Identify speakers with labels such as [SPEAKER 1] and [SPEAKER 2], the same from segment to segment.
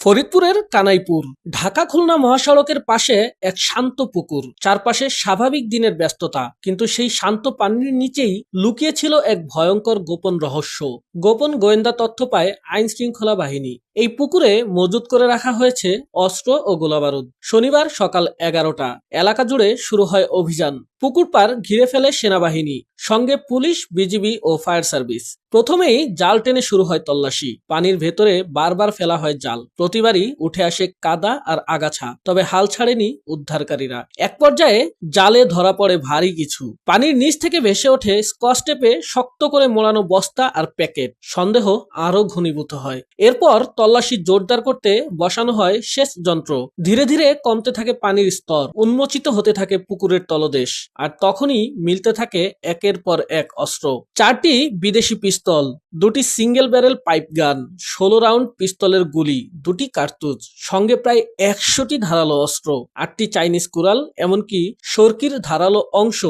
[SPEAKER 1] ফরিদপুরের কানাইপুর ঢাকা খুলনা মহাসড়কের পাশে এক শান্ত পুকুর, চারপাশে স্বাভাবিক দিনের ব্যস্ততা, কিন্তু সেই শান্ত পানির নিচেই লুকিয়ে ছিল এক ভয়ঙ্কর গোপন রহস্য। গোপন গোয়েন্দা তথ্য পায় আইন শৃঙ্খলা বাহিনী। এই পুকুরে মজুত করে রাখা হয়েছে অস্ত্র ও গোলাবারুদ। শনিবার সকাল 11টা এলাকা জুড়ে শুরু হয় অভিযান। পুকুর পার ঘিরে ফেলে সেনাবাহিনী, সঙ্গে পুলিশ, বিজিবি ও ফায়ার সার্ভিস। প্রথমেই জাল টেনে শুরু হয় তল্লাশি। পানির ভেতরে বারবার ফেলা হয় জাল, প্রতিবারই উঠে আসে কাদা আর আগাছা, তবে হাল ছাড়েনি উদ্ধারকারীরা। এক পর্যায়ে জালে ধরা পড়ে ভারী কিছু। পানির নিচ থেকে ভেসে ওঠে স্কচ টেপে শক্ত করে মোড়ানো বস্তা আর প্যাকেট। সন্দেহ আরো ঘনীভূত হয়। এরপর তল্লাশি জোরদার করতে বসানো হয় সেচ যন্ত্র। ধীরে ধীরে কমতে থাকে পানির স্তর, উন্মোচিত হতে থাকে পুকুরের তলদেশ। আর তখনই মিলতে থাকে একের পর এক অস্ত্র। 4টি বিদেশি পিস্তল, 2টি সিঙ্গেল ব্যারেল পাইপ গান, 16 রাউন্ড পিস্তলের গুলি, 2টি কার্তুজ, সঙ্গে প্রায় 100টি ধারালো অস্ত্র, 8টি চাইনিজ কুড়াল, এমনকি সরকির ধারালো অংশ।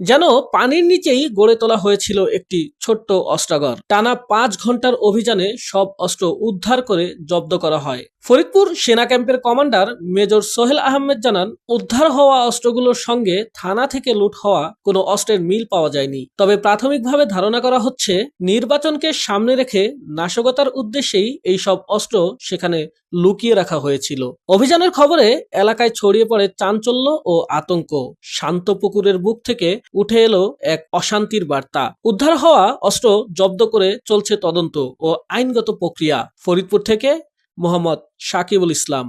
[SPEAKER 1] যেন পানির নিচেই গড়ে তোলা হয়েছিল একটি ছোট্ট অস্ত্রাগার। টানা 5 ঘন্টার অভিযানে সব অস্ত্র উদ্ধার করে জব্দ করা হয়। ফরিদপুর সেনা ক্যাম্পের কমান্ডার মেজর সোহেল আহমেদ জানান, উদ্ধার হওয়া অস্ত্রগুলোর সঙ্গে থানা থেকে লুট হওয়া কোনো অস্ত্রের মিল পাওয়া যায়নি। তবে প্রাথমিকভাবে ধারণা করা হচ্ছে, নির্বাচনকে সামনে রেখে নাশকতার উদ্দেশ্যেই এই সব অস্ত্র সেখানে লুকিয়ে রাখা হয়েছিল। অভিযানের খবরে এলাকায় ছড়িয়ে পড়ে চাঞ্চল্য ও আতঙ্ক। শান্ত পুকুরের বুক থেকে উঠে এলো এক অশান্তির বার্তা। উদ্ধার হওয়া অস্ত্র জব্দ করে চলছে তদন্ত ও আইনগত প্রক্রিয়া। ফরিদপুর থেকে মোহাম্মদ সাকিবুল ইসলাম।